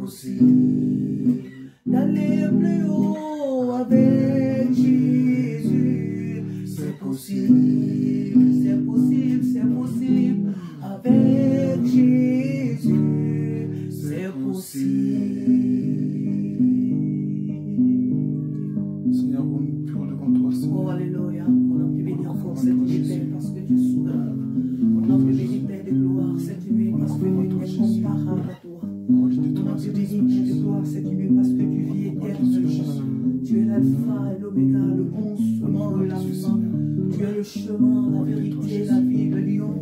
possible d'aller plus haut avec Jésus. C'est possible, c'est possible, c'est possible avec Jésus. C'est possible. Seigneur, on pure devant toi, Seigneur. Oh, alléluia. On a pu bénir encore cette nuit, Père, parce que tu es souverain. On a pu bénir, Père de gloire, cette nuit, parce que tu es comparable à toi. On a pu bénir, Père de gloire, cette nuit, parce que tu vis éternellement. Tu es l'alpha et l'oméga, le commencement et la fin. Tu es le chemin, la vérité, la vie, le lion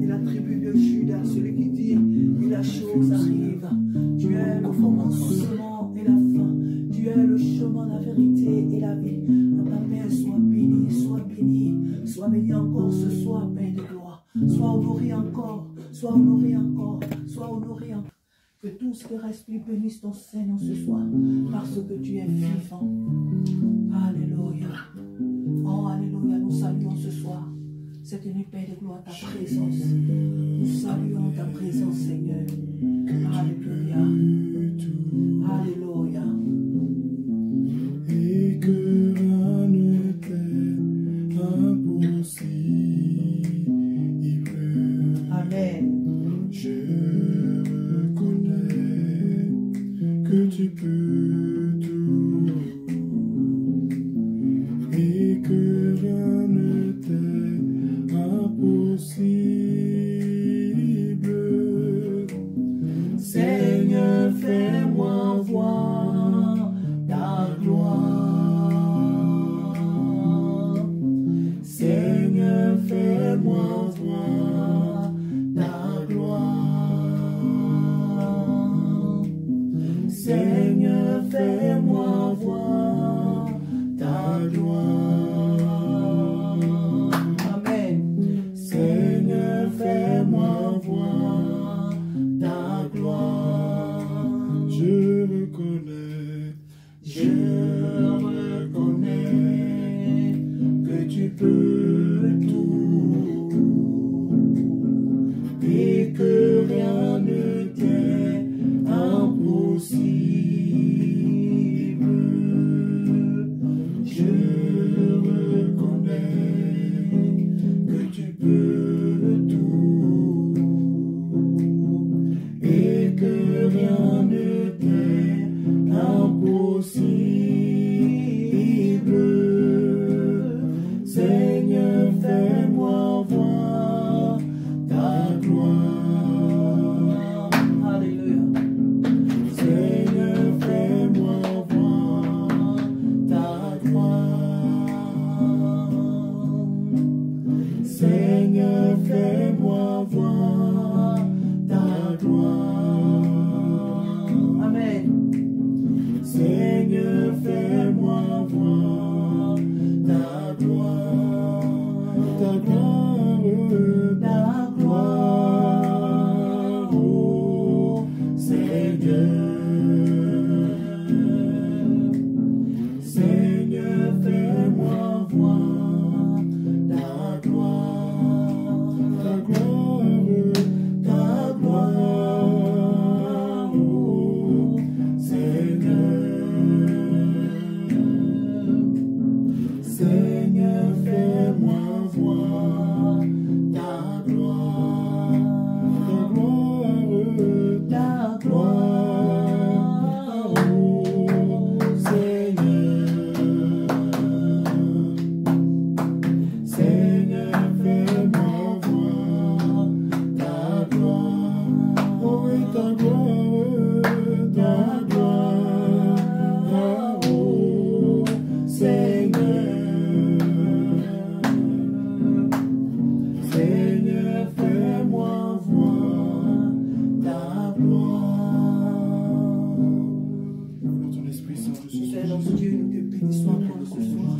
et la tribu de Judas, celui qui dit et la chose arrive. Tu es le commencement et la fin. Tu es le chemin, la vérité et la vie. Ma Père, sois béni, sois béni. Sois béni encore ce soir, Père de gloire. Sois honoré encore, sois honoré encore, sois honoré encore. Que tout ce qui respire bénisse ton Seigneur ce soir, parce que tu es vivant. Alléluia. Oh, alléluia, nous saluons ce soir cette nuit, Père de gloire, ta présence. Nous saluons ta présence, Seigneur. Alléluia. Alléluia. Et que rien ne t'est impossible. Amen. Je reconnais que tu peux tout. Et que rien ne t'est impossible. Seigneur, fais-moi voir ta gloire. Seigneur, fais-moi voir ta gloire. Seigneur, fais-moi voir ta gloire. Amen. Seigneur, fais-moi voir ta gloire. Je reconnais que tu peux tout et que rien ne t'est impossible. Je reconnais que tu peux tout et que rien ne t'est impossible. Seigneur, fais-moi voir ta gloire. Alléluia. Seigneur, fais-moi voir ta gloire. Seigneur, fais-moi voir ta gloire. Amen. Seigneur, fais-moi voir ta gloire, ta gloire, ta gloire, oh Seigneur. Seigneur, fais-moi voir ta gloire, ta gloire, ta gloire, oh Seigneur. Seigneur, fais-moi voir ta gloire, ta gloire, oh Seigneur. Seigneur, fais-moi voir ta gloire, oh et ta gloire, oh Seigneur. Seigneur, fais-moi voir ta gloire. Dans ton Esprit Saint, je suis Seigneur Dieu, nous te bénissons encore ce soir.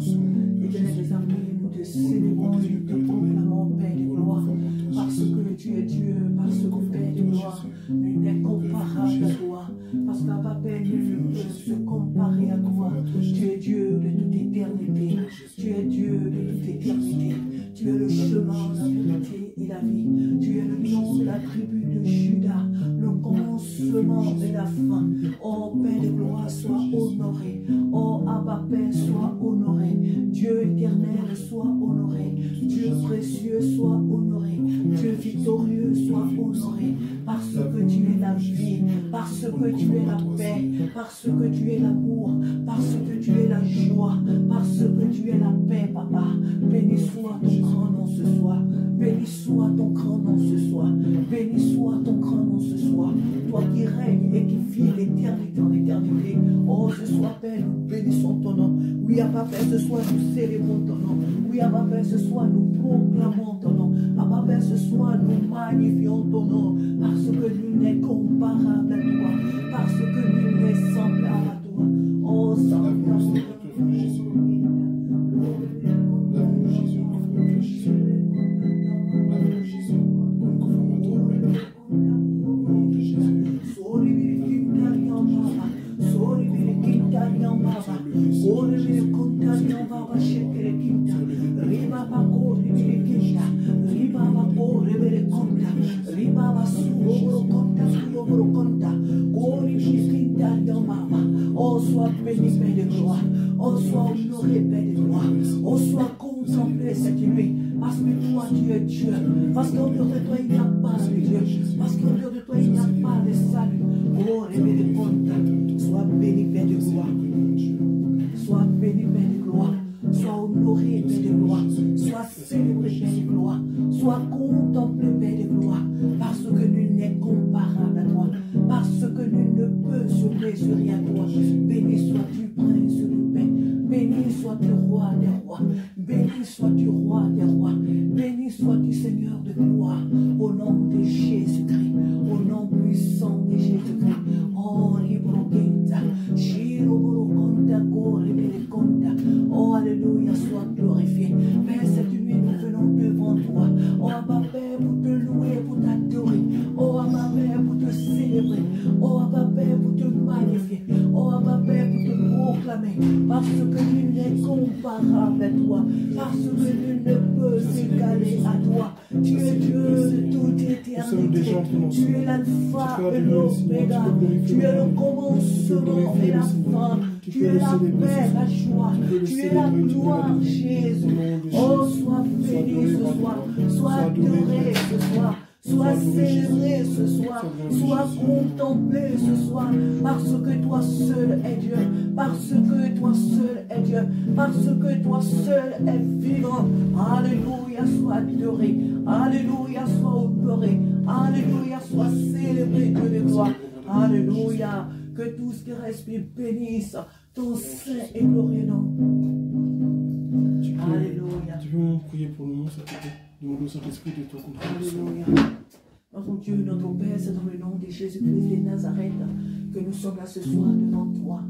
Éternel des armées, nous te célébrons, nous te proclamons, Père de gloire, parce que tu es Dieu, parce que Père de gloire, nul n'est comparable à toi, parce qu'à Père, nul ne peut se comparer à toi. Tu es Dieu de toute éternité, tu es Dieu de toute éternité, tu es le chemin, la vérité et la vie, tu es le lion de la tribu de Judas, le commencement et la la fin. Oh Père de gloire, sois honoré. Oh Abba Père, sois honoré. Dieu éternel, sois honoré. Dieu précieux, sois honoré. Dieu victorieux, sois honoré. Parce que tu es la vie, parce que tu es la paix, parce que tu es l'amour, parce que tu es la joie, parce que tu es la paix, Papa. Béni soit ton grand nom ce soir. Béni soit ton grand nom ce soir. Béni soit ton grand nom ce soir. Toi qui règnes et qui vis l'éternité en éternité. Oh, ce soir, Père, nous bénissons ton nom. Oui, Abba Père, ce soir, nous célébrons ton nom. Oui, Abba Père, ce soir, nous proclamons ton nom. Abba Père, ce soir, nous magnifions ton nom. Parce que nul n'est comparable à toi. Parce que nul n'est semblable à toi. Oh, Seigneur, Jésus. Oh, sois béni, Père de gloire. Oh, sois honoré, Père de gloire. Oh, sois contemplé cette nuit. Parce que toi, tu es Dieu. Parce qu'en dehors de toi, il n'y a pas de Dieu. Parce qu'en dehors de toi, il n'y a pas de salut. Oh, révélé contact. Sois béni, Père de gloire. Sois béni, Père de gloire. Sois honoré, Père de gloire. Sois célébré, Père de gloire. Sois contemplé, Père de gloire. Parce que nul n'est comparable à toi. Parce que nul ne peut se mesurer à toi. Béni sois-tu, prince de paix. Béni sois-tu, roi des rois. Béni sois-tu, roi des rois. Béni sois-tu, Seigneur de gloire. Au nom de Jésus-Christ. Au nom puissant de Jésus-Christ. Oh, Ribroquenta. Oh, alléluia, sois glorifié. Père, cette nuit, nous venons devant toi. Oh, Abba Père, pour te louer, pour t'adorer. Oh, Abba Père, pour te célébrer. Oh, Abba Père, pour te magnifier. Oh, Abba Père, pour te proclamer. Parce que nul n'est comparable à toi. Parce que nul ne peut s'égaler à toi. Tu es Dieu de toute éternité. Tu es l'alpha et l'oméga. Tu es le commencement et la fin. Tu es la paix, la joie. Tu es la gloire, Jésus. Oh, sois béni ce soir. Sois adoré ce soir. Sois célébré ce soir. Sois contemplé ce soir. Parce que toi seul est Dieu. Parce que toi seul est Dieu. Parce que toi seul est vivant. Alléluia, sois adoré. Alléluia, sois honoré. Alléluia, sois célébré, Dieu de gloire. Alléluia. Que tout ce qui respire bénisse ton saint et glorieux nom. Alléluia. Tu peux prier pour nous, ça te plaît. Demande au Saint-Esprit de te contrôler. Alléluia. Notre Dieu, notre Père, c'est dans le nom de Jésus-Christ de Nazareth que nous sommes là ce soir devant toi.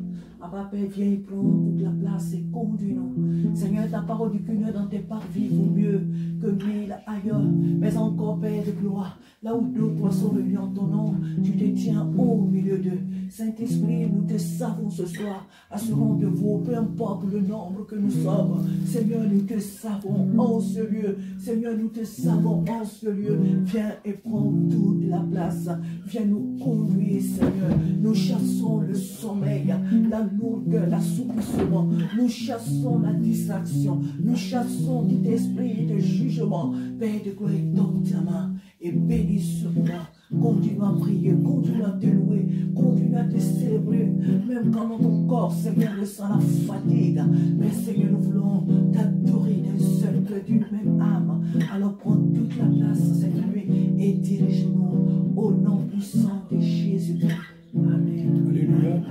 Abba Père, viens et prends toute la place et conduis-nous. Seigneur, ta parole du qu'une heure dans tes parvis vaut mieux que 1000 ailleurs. Mais encore, Père de gloire, là où deux toi sont venus en ton nom, tu te tiens au milieu d'eux. Saint-Esprit, nous te savons ce soir, assurons de vous, peu importe le nombre que nous sommes. Seigneur, nous te savons en ce lieu. Seigneur, nous te savons en ce lieu. Viens et prends toute la place. Viens nous conduire, Seigneur. Nous chassons le sommeil, la lourdeur, l'assouplissement. Nous chassons la distraction. Nous chassons tout esprit de jugement. Père de gloire, donne ta main et bénis sur moi. Continue à prier, continue à te louer, continue à te célébrer, même quand notre corps, Seigneur, ressent la fatigue. Mais Seigneur, nous voulons t'adorer d'un seul cœur, d'une même âme. Alors prends toute la place cette nuit et dirige-nous au nom puissant de Jésus-Christ. Amen. Alléluia.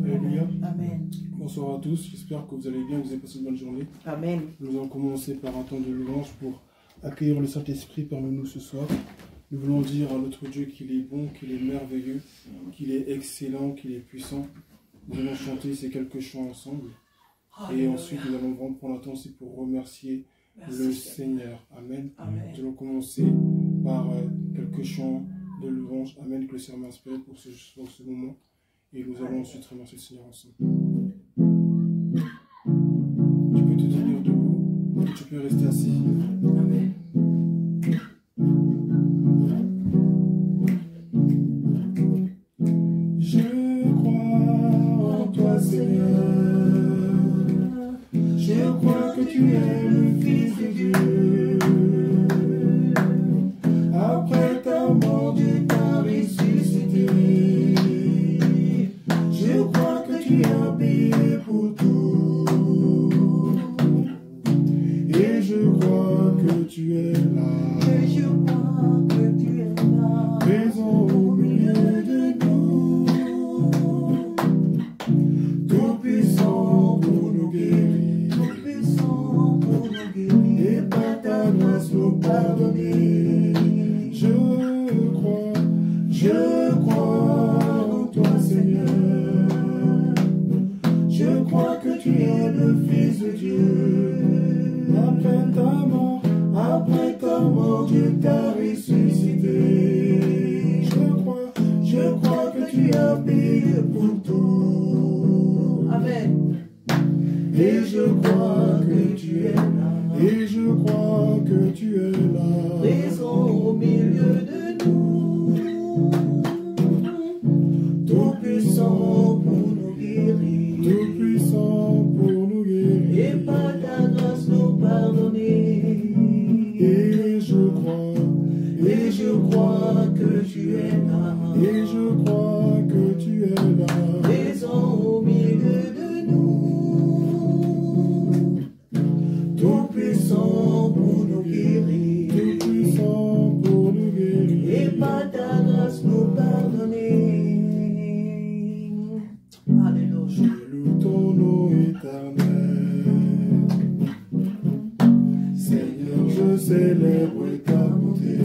Alléluia. Amen. Bonsoir à tous, j'espère que vous allez bien, que vous avez passé une bonne journée. Amen. Nous allons commencer par un temps de louange pour accueillir le Saint-Esprit parmi nous ce soir. Nous voulons dire à notre Dieu qu'il est bon, qu'il est merveilleux, qu'il est excellent, qu'il est puissant. Nous allons chanter ces quelques chants ensemble. Et ensuite, nous allons vraiment prendre un temps aussi pour remercier le Seigneur. Amen. Amen. Nous allons commencer par quelques chants de louange. Amen, que le Seigneur m'inspire pour ce moment. Et nous allons ensuite remercier le Seigneur ensemble. Tu peux te tenir debout, tu peux rester assis. Amen. tu es le Fils de Dieu. Après ta mort, Dieu t'a ressuscité. Je crois que tu as payé pour tout. Et je crois que tu es là. Et je crois que tu es là. Présent au milieu de nous. Tout puissant pour nous guérir. Tout puissant pour nous guérir. Et par ta grâce nous pardonner. Je crois en toi, Seigneur. Je crois que tu es le Fils de Dieu. Après ta mort, Dieu t'a ressuscité. Je crois que tu as payé pour tout. Amen. Et je crois que tu es là. Et je crois que tu es là. Présent au milieu de nous. Tout puissant pour nous guérir. Tout puissant pour nous guérir. Et par ta grâce nous pardonner. Et je crois que tu es là. Et je crois que tu es là. Présent au milieu de nous. Tout puissant pour nous guérir. Tout puissant pour nous guérir. Et par ta grâce nous pardonner. Alléluia. Je loue ton nom éternel. Seigneur, je célèbre ta bonté.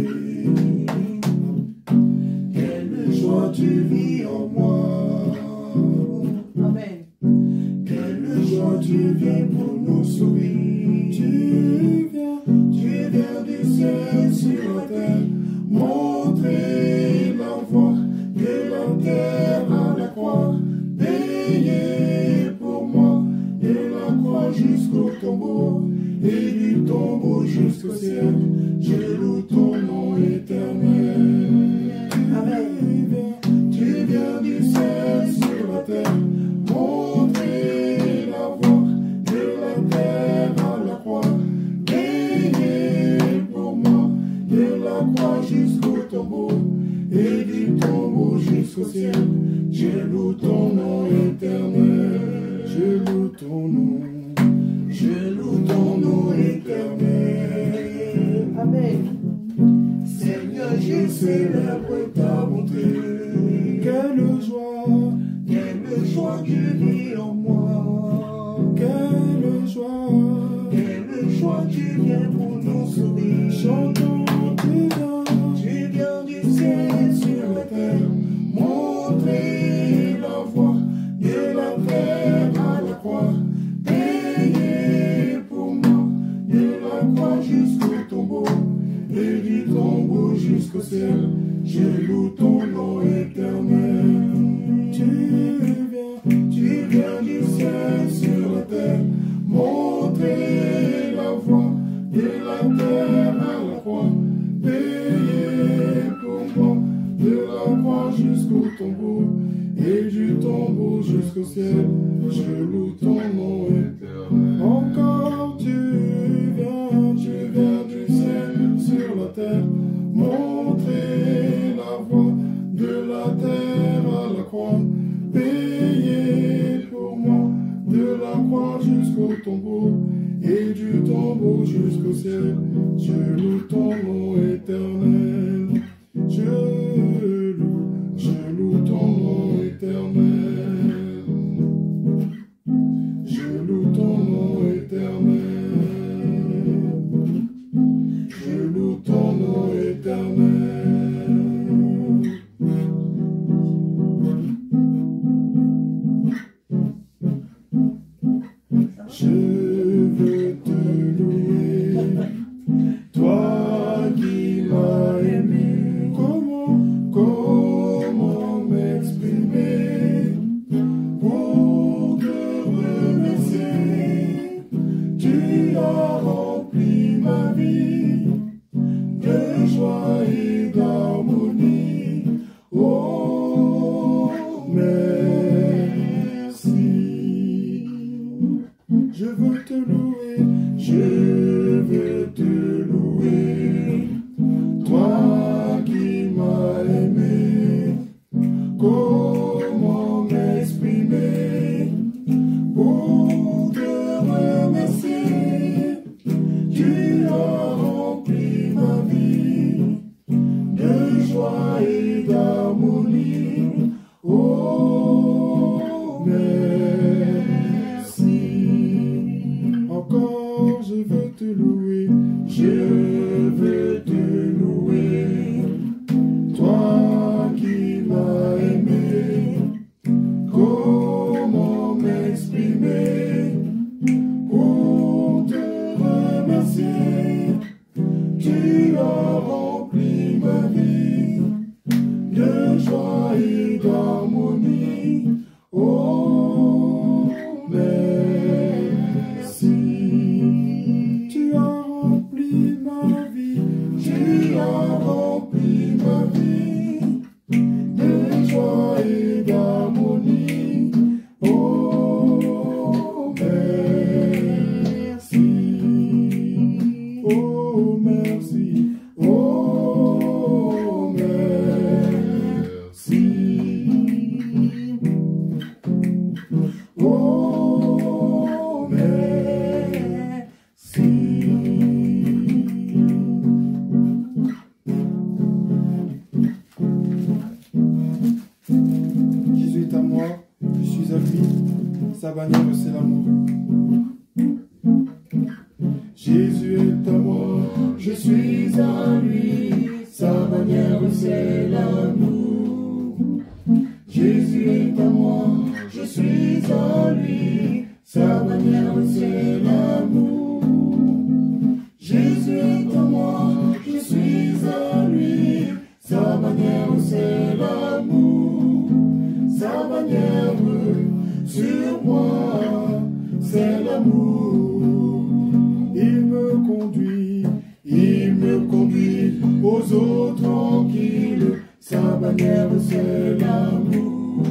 Quelle joie tu vis en moi. Amen. Quelle joie tu viens pour nous sauver. Tu viens du ciel sur la terre, montrer la voie de la terre à la croix, payé pour moi, de la croix jusqu'au tombeau, et du tombeau jusqu'au ciel, je loue ton nom éternel. Amen. Tu viens du ciel sur la terre, montrer la voie de la terre à la croix, payé pour moi, de la croix jusqu'au tombeau, et du tombeau jusqu'au ciel, je loue ton nom éternel, je loue ton nom, je loue ton nom éternel. Amen. Seigneur, je célèbre ta bonté. Quelle joie tu vis en moi. Quelle joie tu viens pour nous sauver. Chantons, tu viens du ciel sur la terre, montrer la voie de la terre à la croix, payé pour moi, de la croix jusqu'au tombeau, et du tombeau jusqu'au ciel, je loue ton nom éternel. Tu viens du ciel sur la terre, montrer la voie de la terre à la croix, payé pour moi, de la croix jusqu'au tombeau, et du tombeau jusqu'au ciel, je loue ton nom éternel. Encore tu viens du ciel sur la terre, montrer la voie de la terre à la croix, payé pour moi, de la croix jusqu'au tombeau, et du tombeau jusqu'au ciel, je loue ton nom éternel. Je loue ton nom éternel. Je loue ton nom éternel. Je loue ton nom éternel. Je veux te louer, toi sa bannière c'est l'amour. Jésus est à moi, je suis à lui, sa bannière c'est l'amour. Jésus est à moi, je suis à lui, sa bannière c'est l'amour. Jésus est à moi, je suis à lui, sa bannière c'est l'amour. Sa bannière sur moi, c'est l'amour. Il me conduit aux eaux tranquilles. Sa bannière c'est l'amour.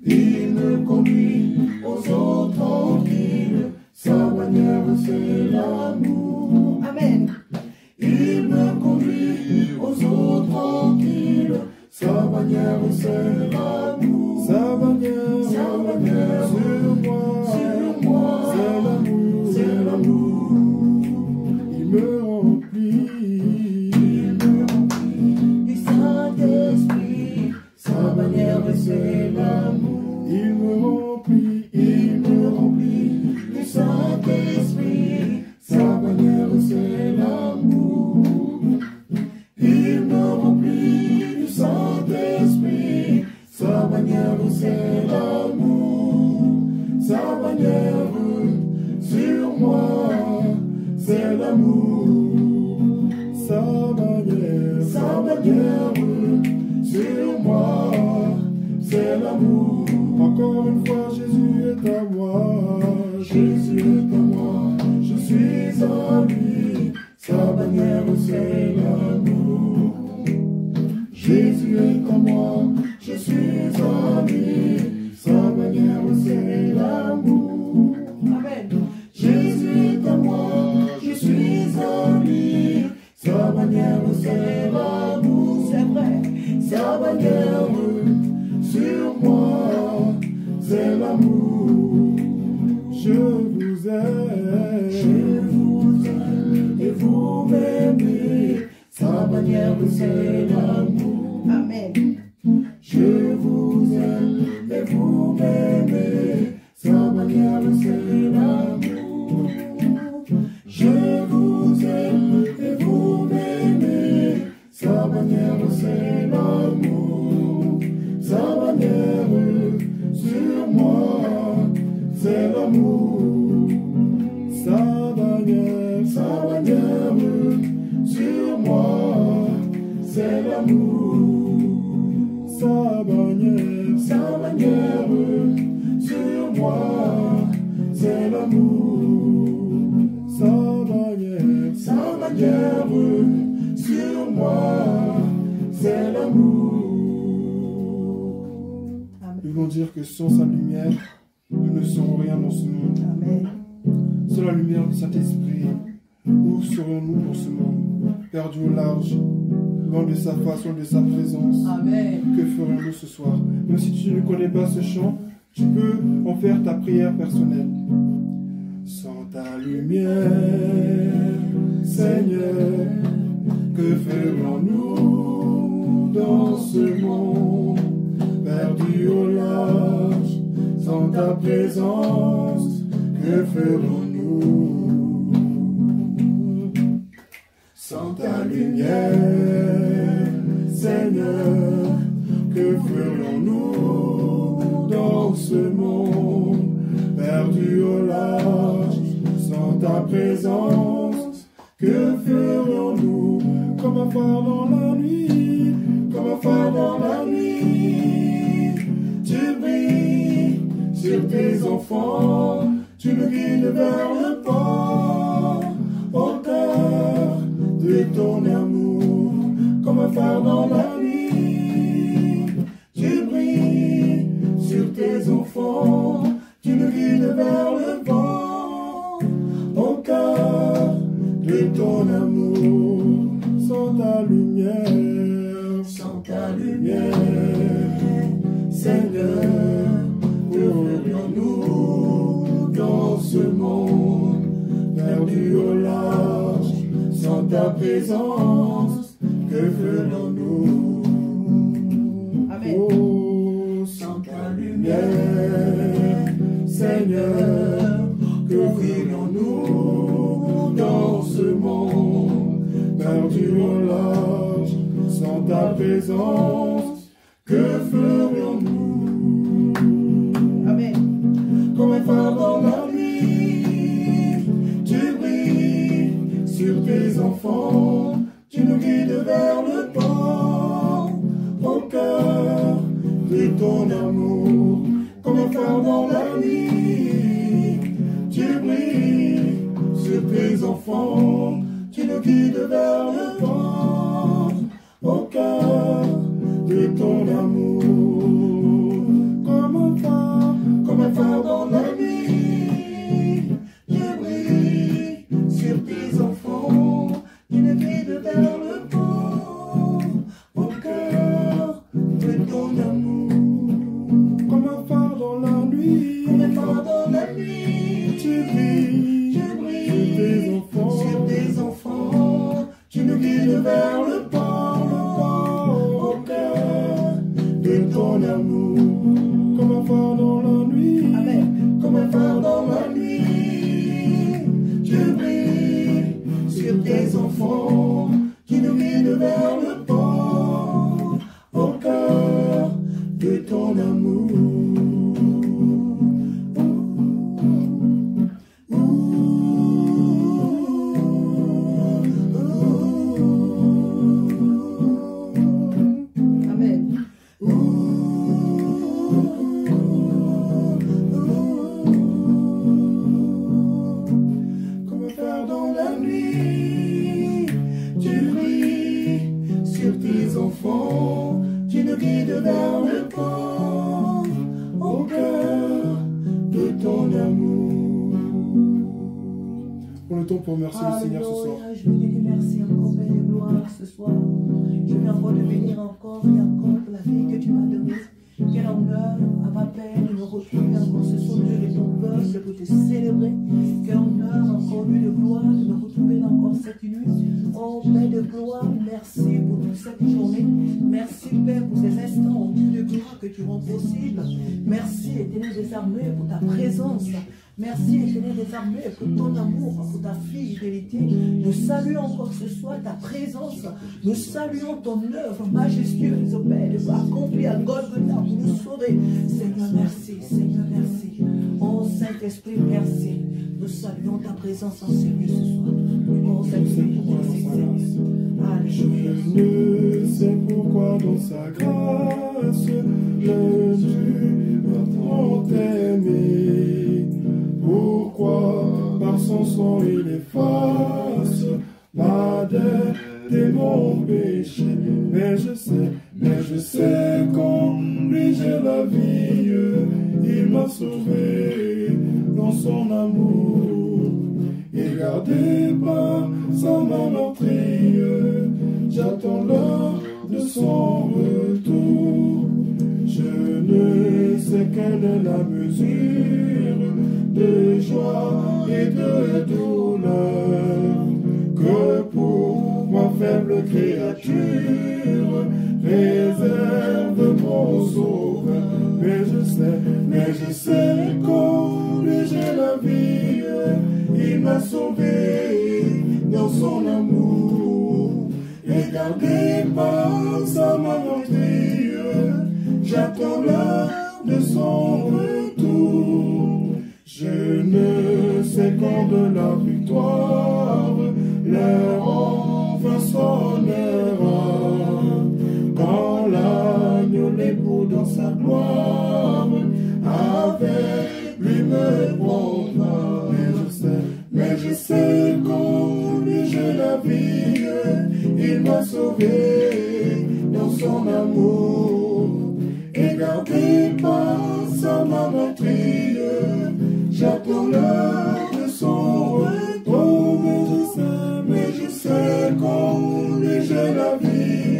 Il me conduit aux eaux tranquilles. Sa bannière c'est l'amour. Amen. Il me conduit aux eaux tranquilles. Sa bannière c'est l'amour. Sa bannière sur moi, c'est l'amour. Il me remplit du Saint-Esprit. Sa bannière c'est l'amour. Il me remplit du Saint-Esprit. Sa bannière c'est l'amour. Il me remplit du Saint-Esprit. Sa bannière c'est l'amour. Sa bannière sur moi, c'est l'amour. Sa bannière sur moi, c'est l'amour. Encore une fois, Jésus est à moi. Jésus est à moi, je suis à lui. Sa bannière c'est l'amour. Jésus est à moi, je suis à lui. Sa bannière c'est l'amour. Amen. Jésus est à moi, je suis à lui. Sa bannière c'est l'amour. C'est vrai. Sa bannière sur moi, c'est l'amour. Je vous aime et vous m'aimez. Sa bannière c'est l'amour. Amen. Je vous aime et vous m'aimez. Sa bannière c'est l'amour. Je vous aime et vous m'aimez. Sa bannière c'est l'amour. Sa bannière sur moi, c'est l'amour. Sa bannière sur moi, c'est l'amour. Sa bannière sur moi, c'est l'amour. Sa bannière sur moi, c'est l'amour. Nous voulons dire que sans sa lumière, nous ne serons rien dans ce monde. Amen. Sans la lumière du Saint-Esprit, où serions-nous dans ce monde? Perdus au large, loin de sa face, loin de sa présence. Amen. Que ferons-nous ce soir? Même si tu ne connais pas ce chant, tu peux en faire ta prière personnelle. Sans ta lumière, Seigneur, que ferons-nous dans ce monde? Perdus au large, sans ta présence, que ferons-nous? Sans ta lumière, Seigneur, que ferons-nous dans ce monde? Perdus au large, sans ta présence, que ferions-nous? Comme un phare dans la nuit, comme un phare dans la nuit, tu brilles sur tes enfants, tu nous guides vers le port, au cœur de ton amour, comme un phare dans la nuit, tu brilles sur tes enfants, tu nous guides vers le vent, au cœur de ton amour. Sans ta lumière, Seigneur, que ferions-nous dans ce monde? Perdus au large, sans ta présence, que ferions-nous? Amen. Oh, sans ta lumière, Seigneur, que ferions-nous dans ce monde perdu au large, sans ta présence, que ferions-nous? Amen. Comme un phare dans la nuit, tu brilles sur tes enfants, tu nous guides vers le port, au cœur de ton amour. Comme un phare dans la nuit, tu brilles sur tes enfants, tu nous guides vers le port, au cœur de ton amour. Comme un phare dans la nuit, tu brilles sur tes enfants, tu nous guides vers le port, au cœur de ton amour. Comme un phare dans la nuit, tu brilles sur tes enfants, tu nous guides vers le port, au cœur de ton amour. Comme un phare dans la nuit, amen. Comme un phare dans la nuit, tu brilles sur tes enfants, tu nous guides vers le port, au cœur de ton amour. Tu nous guides vers le port, au cœur de ton amour. On le temps pour remercier le Seigneur ce soir. Je veux te dire merci encore, Père de gloire, ce soir. Je veux encore te bénir encore et encore pour la vie que tu m'as donnée. Quel honneur à ma Père de me retrouver encore ce soir, Dieu de ton peuple, pour te célébrer. Quel honneur encore, Dieu de gloire, de me retrouver encore cette nuit. Oh Père de gloire, merci pour toute cette journée. Merci Père pour ces instants, oh Dieu de gloire, que tu rends possible. Merci Éternel des armées pour ta présence. Merci Éternel des armées pour ton amour, pour ta fidélité. Nous saluons encore ce soir ta présence. Nous saluons ton œuvre majestueuse, Père, accomplie à Golgotha pour nous sauver. Seigneur, merci. Seigneur, merci. Oh Saint-Esprit, merci. Nous saluons ta présence en ce lieu ce soir. Oh Saint-Esprit, merci Seigneur. Alléluia. Je ne sais pourquoi dans sa grâce, le Dieu m'a tant aimé. Pourquoi par son sang il efface ma dette et mon péché. Mais je sais qu'en lui j'ai la vie. Il m'a sauvé dans son amour. Et gardé par sa main meurtrie, j'attends l'heure de son retour. Je ne sais quelle est la mesure de joie et de douleur que pour ma faible créature réserve mon sauveur. Mais je sais qu'en lui j'ai la vie. Il m'a sauvé dans son amour et gardé par sa main meurtrie. J'attends l'heure de son retour. Je ne sais quand de la victoire l'heure enfin sonnera. Quand l'agneau l'époux dans sa gloire avec lui me prendra. Mais je sais qu'en lui j'ai la vie. Il m'a sauvé dans son amour et gardé par sa main meurtrie. J'attends l'heure de son retour. Mais je sais qu'en lui j'ai la vie.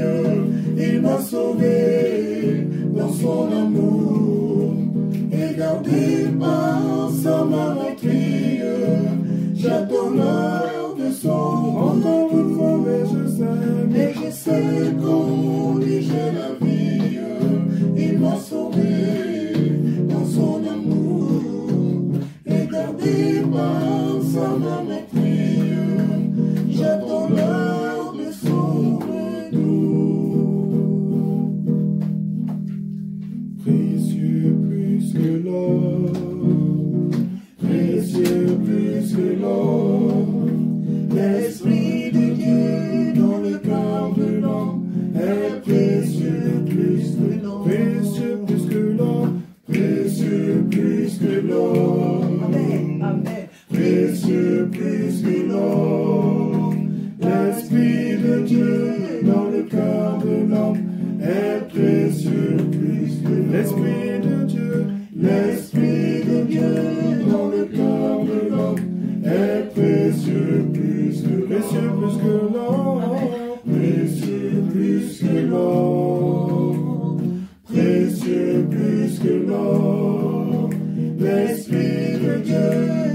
Il m'a sauvé dans son amour et gardé par sa main meurtrie. J'attends l'heure de son encore une fois. Mais je sais qu'en lui j'ai la vie. Il m'a sauvé dans son amour précieux plus que l'or, précieux plus que l'or. L'Esprit de Dieu dans le cœur de l'homme est précieux plus que l'or, précieux plus que l'or, précieux plus que l'or. Amen, amen. Précieux plus que l'or. L'Esprit de Dieu dans le cœur de l'homme est précieux plus que l'or. L'Esprit de Dieu, l'Esprit de Dieu dans le cœur de l'homme est précieux plus que l'or. Précieux plus que l'or. Précieux plus que l'or. L'Esprit de Dieu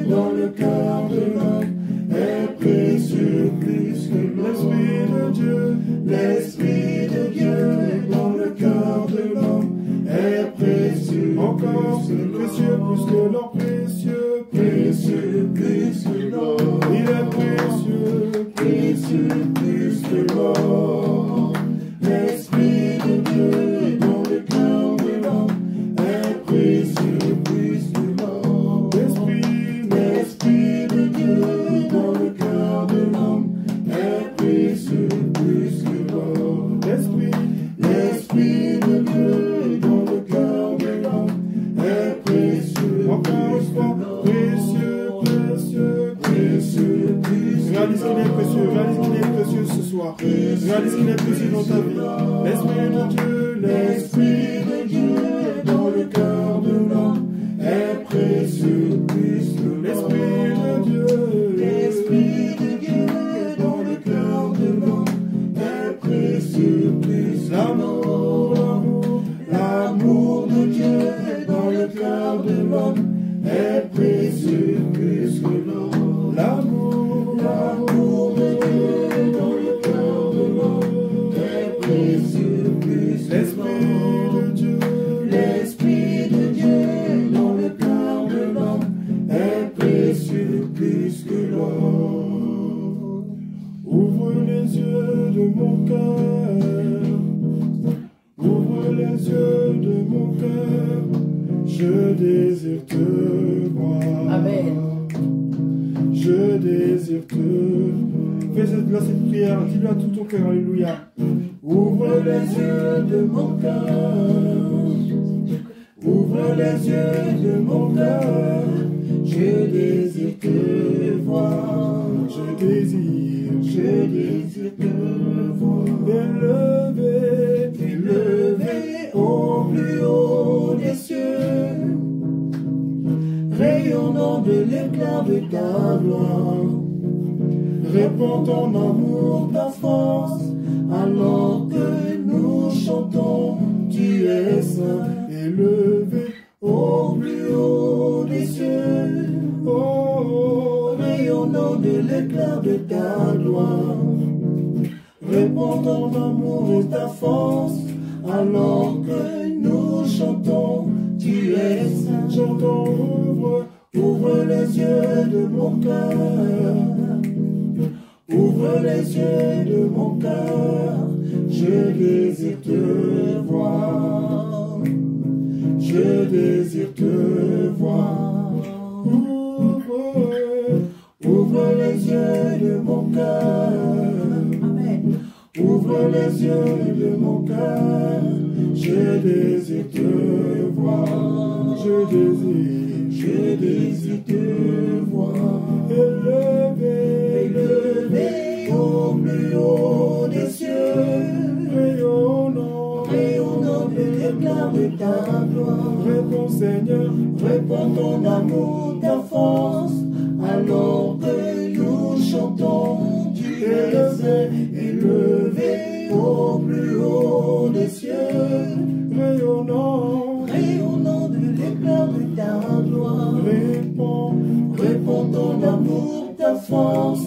dans le cœur de l'homme est précieux plus que l'or. L'Esprit de Dieu, l'Esprit de Dieu dans le cœur de l'homme est précieux, encore précieux plus que l'or, précieux, précieux plus que l'or. Il est précieux, précieux plus que l'or. L'Esprit de Dieu dans le cœur de l'homme est précieux plus que l'or. L'Esprit de Dieu dans le cœur de l'homme est précieux plus que l'or. L'Esprit de Dieu dans le cœur de l'homme est précieux. Encore une fois, précieux, précieux, précieux plus. Réalise qu'il est précieux, réalise qu'il est précieux ce soir. Réalise qu'il est précieux dans ta vie. L'Esprit de Dieu, l'Esprit de Dieu dans le cœur de l'homme est précieux plus que l'Esprit de Dieu. L'Esprit de Dieu dans le cœur de l'homme est précieux plus que l'amour, l'amour, l'amour de Dieu dans le cœur de l'homme est précieux plus que l'or. L'amour, l'amour de Dieu dans le cœur de l'homme est précieux plus que l'or. L'Esprit de Dieu dans le cœur de l'homme est précieux plus que l'or. Ouvre les yeux de mon cœur, ouvre les yeux de mon cœur, je désire te voir. Amen. Je désire te voir. Fais cette prière, dis-le à tout ton cœur, alléluia. Ouvre les yeux de mon cœur, ouvre les yeux de mon cœur, je désire te voir. Je désire te voir. Élevé, élevé au plus haut des cieux, rayonnant de l'éclat de ta gloire, répands ton amour, ta force, alors que nous chantons, tu es saint, élevé au plus haut des cieux, oh, rayonnant de l'éclat de ta gloire, répands ton amour et ta force, alors que nous chantons, tu es saint. Chantons, ouvre les yeux de mon cœur, ouvre les yeux de mon cœur, je désire te voir, je désire te voir. Ouvre les yeux de mon cœur, Amen. ouvre les yeux de mon cœur, je désire te voir, je désire te voir. Élevé, élevé au plus haut des cieux, rayonnant, rayonnant de l'éclat de ta gloire. Réponds Seigneur, réponds ton amour, ta force, alors que nous chantons, tu es élevé au plus haut des cieux, rayonnant, rayonnant de l'éclat de ta gloire. Réponds ton amour, ta force,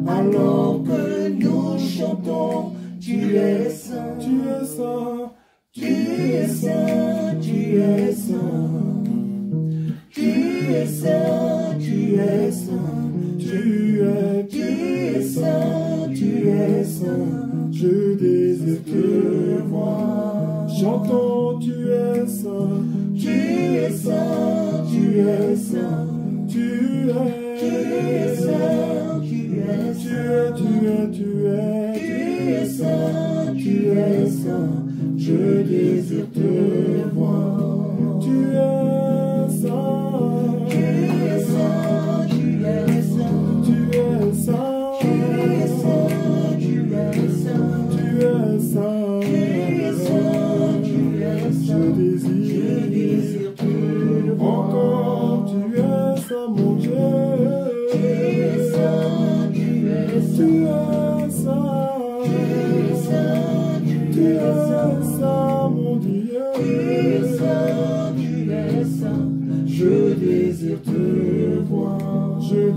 alors que nous chantons, tu es saint, tu es saint, tu es saint, tu es saint, tu es saint, tu es saint, tu es saint, tu es saint, je désire te voir. Chantons, tu es saint, tu es saint, tu es saint, tu es saint, tu es saint, tu es saint, tu es saint, je désire te voir. Tu es saint, tu es saint, tu es saint, tu es saint, tu es saint, tu es saint, tu es saint, tu es saint, je désire te voir. Encore, tu es saint, mon Dieu. Tu es saint, tu es saint, tu es saint, tu es saint, mon Dieu. Tu es saint, tu es saint, je désire te voir. Je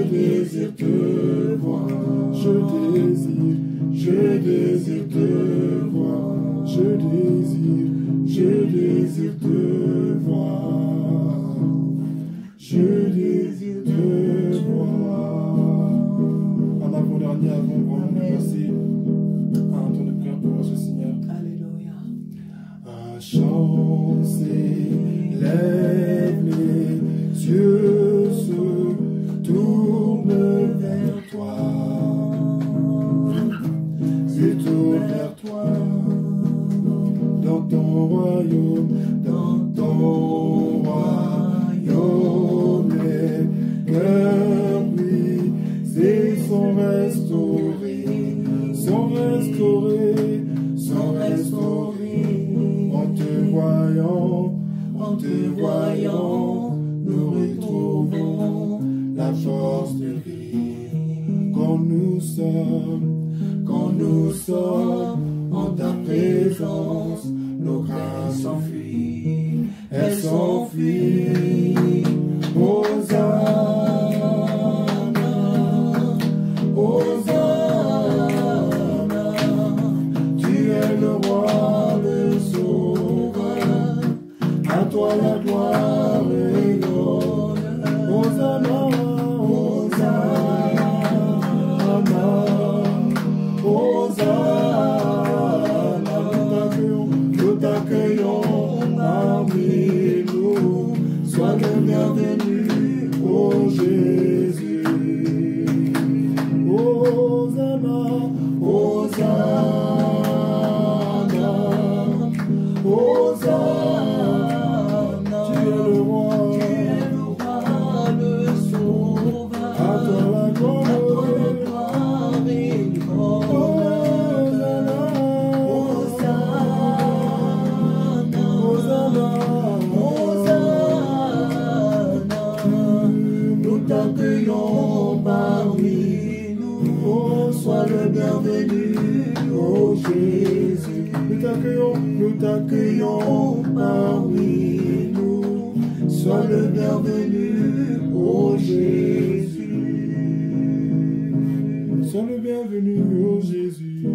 désire te voir. Je désire te voir. Je désire te voir. Je désire te voir. En avant-dernier, avant vraiment de passer à un temps de prière pour ce Seigneur. Alléluia. Un chant s'élève, les yeux se tournent vers toi. Se tournent vers toi. Dans ton royaume, les cœurs brisés sont restaurés, en te voyant, nous retrouvons la force de vivre. Quand nous sommes en ta présence, nos craintes s'enfuient, elles s'enfuient. Hosanna, Hosanna, tu es le roi, le sauveur, à toi la gloire et l'honneur. Hosanna, Hosanna, Hosanna, nous t'accueillons parmi nous, sois le bienvenu, ô Jésus. Hosanna, Hosanna, Hosanna, tu es le roi, le sauveur, à toi la gloire et l'honneur. Nous t'accueillons parmi nous, sois le bienvenu, ô Jésus. Nous t'accueillons parmi nous, sois le bienvenu, ô Jésus. Sois le bienvenu, ô Jésus.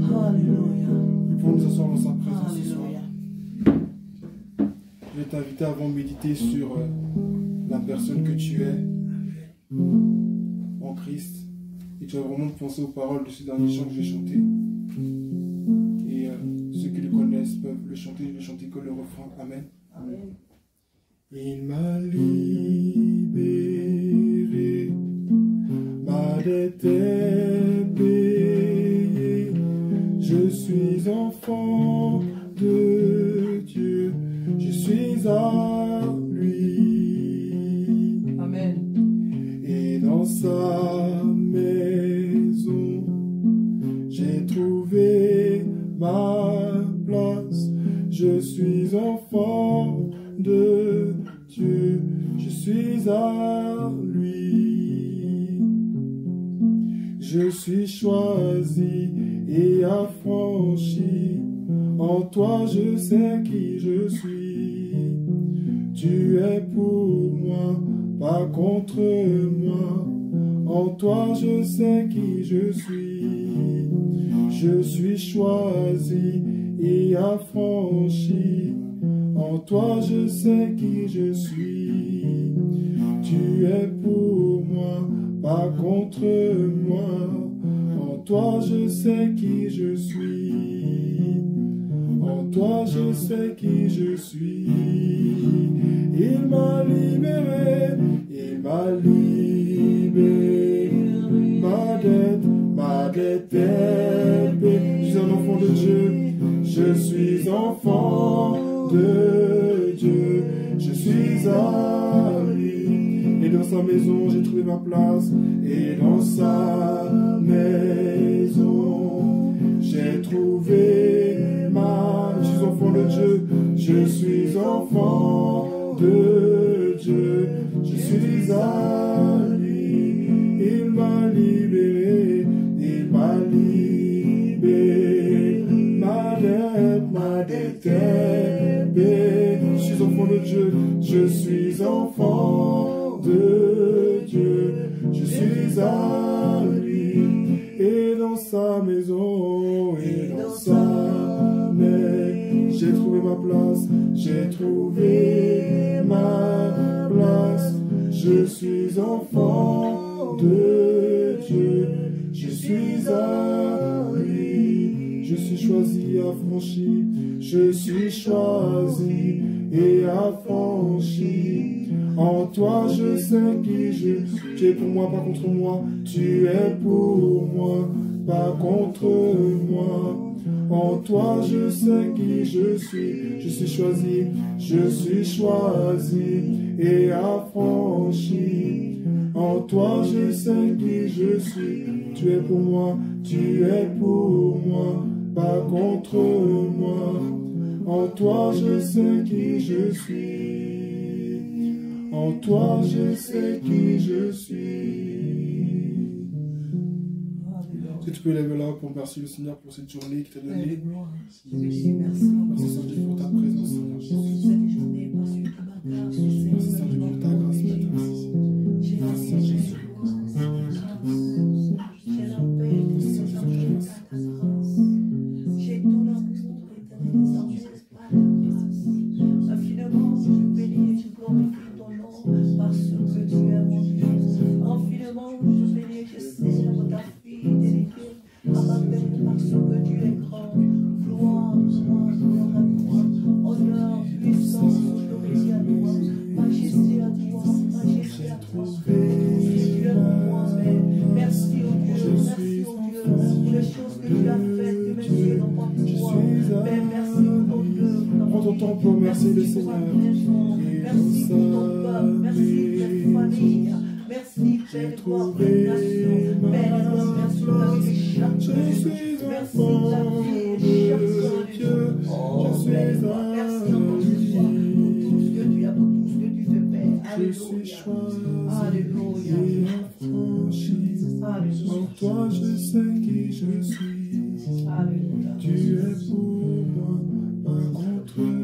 Alléluia. Nous pouvons nous asseoir dans sa présence ce soir. Alléluia. Je vais t'inviter avant de méditer sur la personne que tu es en Christ. Et tu vas vraiment penser aux paroles de ce dernier chant que je vais chanter. Et ceux qui le connaissent peuvent le chanter. Je vais chanter que le refrain. Amen. Amen. Il m'a libéré, ma dette est payée. Je suis enfant de Dieu, je suis à lui. Amen. Et dans sa maison, j'ai trouvé ma place. Je suis enfant de Dieu, je suis à lui. Je suis choisi et affranchi. En toi je sais qui je suis. Tu es pour moi, pas contre moi. En toi je sais qui je suis. Je suis choisi et affranchi. En toi je sais qui je suis. Tu es pour moi, pas contre moi. En toi je sais qui je suis. En toi je sais qui je suis. Il m'a libéré, il m'a libéré. Ma dette est payée. Je suis un enfant de Dieu, je suis enfant de Dieu, je suis à lui. Et dans sa maison j'ai trouvé ma place, et dans sa maison j'ai trouvé je suis enfant de Dieu, je suis enfant de Dieu, je suis à lui. Il m'a libéré, il m'a libéré. Ma dette est payée. Je suis enfant de Dieu, je suis enfant de Dieu, je suis à lui. Et dans sa maison, et dans sa maison, j'ai trouvé ma place, j'ai trouvé ma place. Je suis enfant de Dieu, je suis à lui. Je suis choisi, affranchi, je suis choisi et affranchi. En toi je sais qui je suis. Tu es pour moi, pas contre moi. Tu es pour moi, pas contre moi. En toi je sais qui je suis. Je suis choisi et affranchi. En toi je sais qui je suis. Tu es pour moi, tu es pour moi, pas contre moi. En toi je sais qui je suis. En toi je sais qui je suis. Si tu peux lever là pour remercier le Seigneur pour cette journée qu'il t'a donnée. Merci, Saint-Dieu, pour ta présence, Seigneur Jésus. Merci, Saint-Dieu, pour ta grâce, Merci, Jésus. J'ai la paix, j'ai ton amour, infiniment, je bénis et je glorifie ton nom parce que tu es mon Dieu. Infiniment, je bénis et je célèbre ta fidélité à ma paix parce que tu es grand. Gloire, gloire, gloire à toi. Honneur, puissance, autorité à toi. Majesté à toi, majesté à toi. Tu es pour moi, mais merci au Dieu, merci au Dieu pour les choses que tu as faites, que mes yeux n'ont pas pu voir. Mais merci au Dieu. Prends ton temps pour remercier le Seigneur. Merci pour ton peuple, merci pour cette famille, merci Père de toi, Père merci pour la vie de chaque jour, merci pour la vie de chaque jour. Oh Père, merci encore ce soir pour tout ce que tu as, pour tout ce que tu fais, Père. Alléluia. Alléluia. En toi je sais qui je suis. Alléluia. Tu es pour moi, pas contre moi.